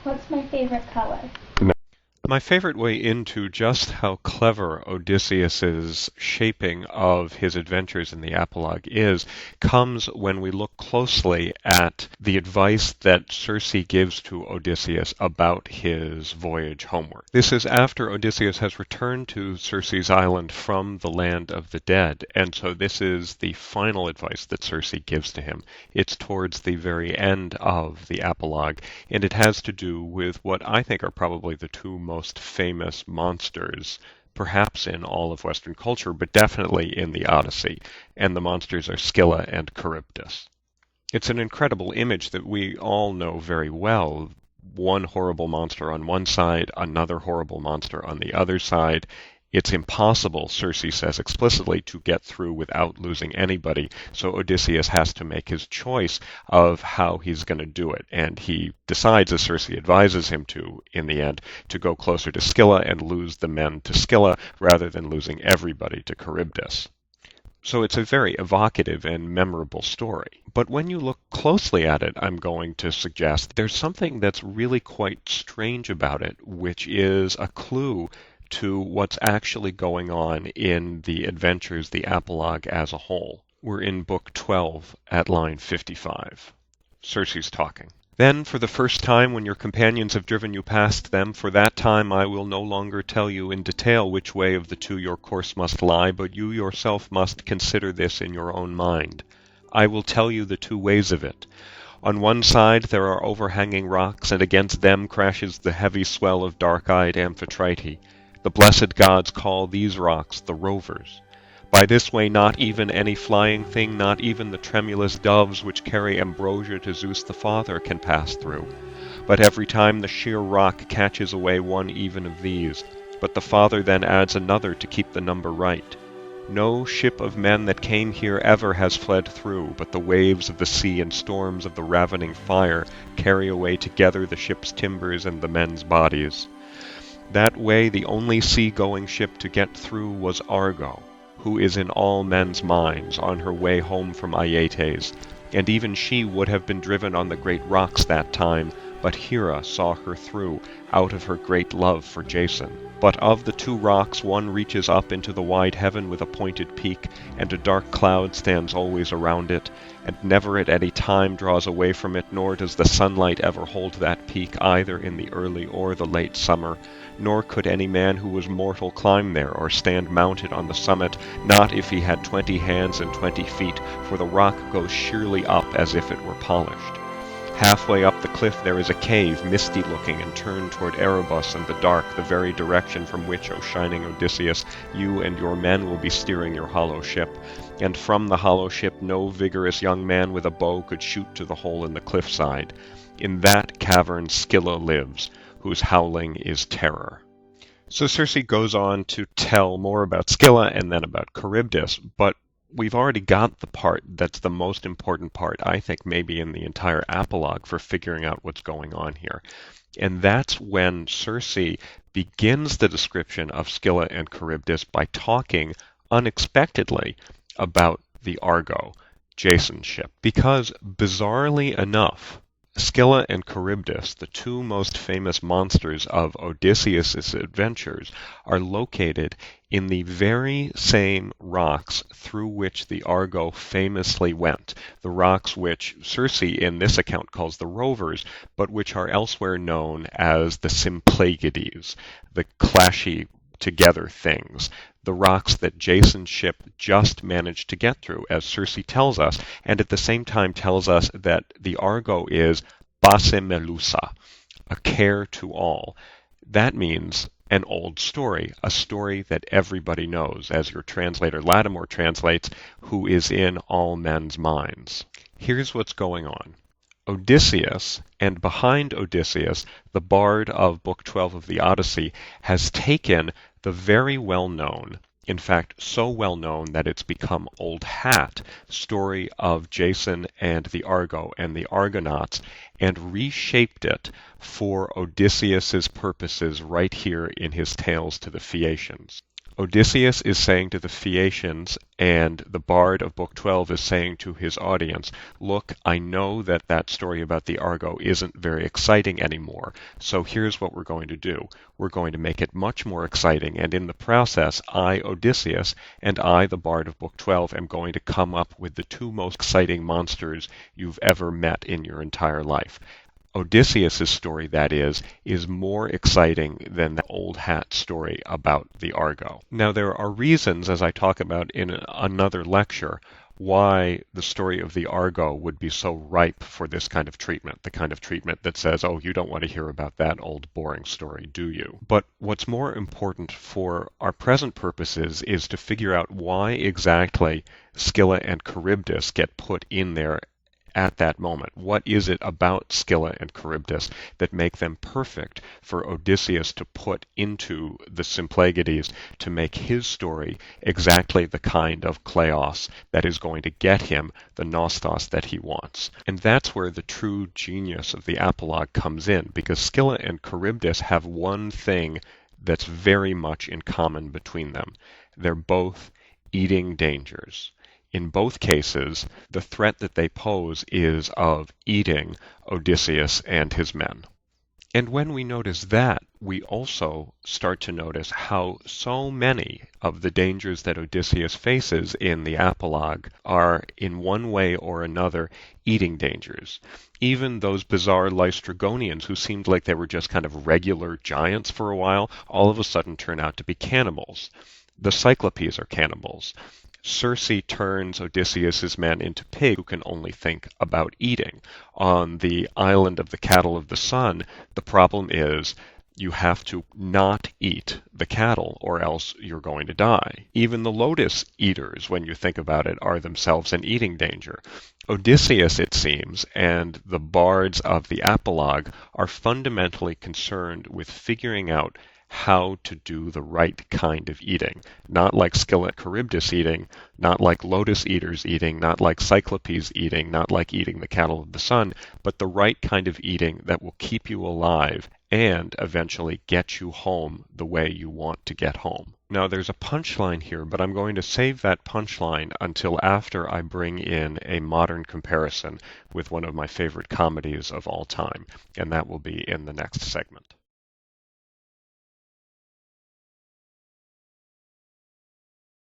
What's my favorite color? My favorite way into just how clever Odysseus's shaping of his adventures in the apologue comes when we look closely at the advice that Circe gives to Odysseus about his voyage homeward. This is after Odysseus has returned to Circe's island from the land of the dead, and so this is the final advice that Circe gives to him. It's towards the very end of the apologue, and it has to do with what I think are probably the two most famous monsters, perhaps in all of Western culture, but definitely in the Odyssey, and the monsters are Scylla and Charybdis. It's an incredible image that we all know very well. One horrible monster on one side, another horrible monster on the other side. It's impossible, Circe says explicitly, to get through without losing anybody, so Odysseus has to make his choice of how he's going to do it, and he decides, as Circe advises him to, in the end, to go closer to Scylla and lose the men to Scylla rather than losing everybody to Charybdis. So it's a very evocative and memorable story. But when you look closely at it, I'm going to suggest there's something that's really quite strange about it, which is a clue to what's actually going on in the adventures, the apologue as a whole. We're in Book 12 at line 55. Circe's talking. Then, for the first time, when your companions have driven you past them, for that time I will no longer tell you in detail which way of the two your course must lie, but you yourself must consider this in your own mind. I will tell you the two ways of it. On one side there are overhanging rocks, and against them crashes the heavy swell of dark-eyed Amphitrite. The blessed gods call these rocks the Rovers. By this way not even any flying thing, not even the tremulous doves which carry ambrosia to Zeus the Father can pass through. But every time the sheer rock catches away one even of these, but the Father then adds another to keep the number right. No ship of men that came here ever has fled through, but the waves of the sea and storms of the ravening fire carry away together the ship's timbers and the men's bodies. That way the only sea-going ship to get through was Argo, who is in all men's minds on her way home from Aeetes, and even she would have been driven on the great rocks that time, but Hera saw her through, out of her great love for Jason. But of the two rocks one reaches up into the wide heaven with a pointed peak, and a dark cloud stands always around it, and never at any time draws away from it, nor does the sunlight ever hold that peak either in the early or the late summer, nor could any man who was mortal climb there or stand mounted on the summit, not if he had 20 hands and 20 feet, for the rock goes sheerly up as if it were polished. Halfway up the cliff there is a cave, misty-looking and turned toward Erebus and the dark, the very direction from which, O shining Odysseus, you and your men will be steering your hollow ship. And from the hollow ship no vigorous young man with a bow could shoot to the hole in the cliffside. In that cavern Scylla lives, whose howling is terror. So Circe goes on to tell more about Scylla and then about Charybdis, but we've already got the part that's the most important part, I think, maybe in the entire apologue for figuring out what's going on here. And that's when Circe begins the description of Scylla and Charybdis by talking unexpectedly about the Argo, Jason's ship. Because, bizarrely enough, Scylla and Charybdis, the two most famous monsters of Odysseus' adventures, are located in the very same rocks through which the Argo famously went, the rocks which Circe in this account calls the Rovers, but which are elsewhere known as the Symplegades, the clashy together things, the rocks that Jason's ship just managed to get through, as Circe tells us, and at the same time tells us that the Argo is Basemelusa, a care to all. That means an old story, a story that everybody knows, as your translator Lattimore translates, who is in all men's minds. Here's what's going on. Odysseus, and behind Odysseus, the bard of Book 12 of the Odyssey, has taken the very well-known, in fact so well-known that it's become old hat, story of Jason and the Argo and the Argonauts, and reshaped it for Odysseus's purposes right here in his Tales to the Phaeacians. Odysseus is saying to the Phaeacians, and the bard of Book 12 is saying to his audience, look, I know that that story about the Argo isn't very exciting anymore, so here's what we're going to do. We're going to make it much more exciting, and in the process, I, Odysseus, and I, the bard of Book 12, am going to come up with the two most exciting monsters you've ever met in your entire life. Odysseus's story, that is more exciting than the old hat story about the Argo. Now, there are reasons, as I talk about in another lecture, why the story of the Argo would be so ripe for this kind of treatment, the kind of treatment that says, oh, you don't want to hear about that old boring story, do you? But what's more important for our present purposes is to figure out why exactly Scylla and Charybdis get put in there at that moment. What is it about Scylla and Charybdis that make them perfect for Odysseus to put into the Symplegades to make his story exactly the kind of kleos that is going to get him the nostos that he wants? And that's where the true genius of the apologue comes in, because Scylla and Charybdis have one thing that's very much in common between them. They're both eating dangers. In both cases, the threat that they pose is of eating Odysseus and his men. And when we notice that, we also start to notice how so many of the dangers that Odysseus faces in the apologue are, in one way or another, eating dangers. Even those bizarre Lystrygonians who seemed like they were just kind of regular giants for a while, all of a sudden turn out to be cannibals. The Cyclopes are cannibals. Circe turns Odysseus's men into pigs who can only think about eating. On the island of the cattle of the sun, the problem is you have to not eat the cattle or else you're going to die. Even the lotus eaters, when you think about it, are themselves an eating danger. Odysseus, it seems, and the bards of the apologue are fundamentally concerned with figuring out how to do the right kind of eating. Not like Scylla and Charybdis eating, not like lotus eaters eating, not like Cyclopes eating, not like eating the cattle of the sun, but the right kind of eating that will keep you alive and eventually get you home the way you want to get home. Now, there's a punchline here, but I'm going to save that punchline until after I bring in a modern comparison with one of my favorite comedies of all time, and that will be in the next segment.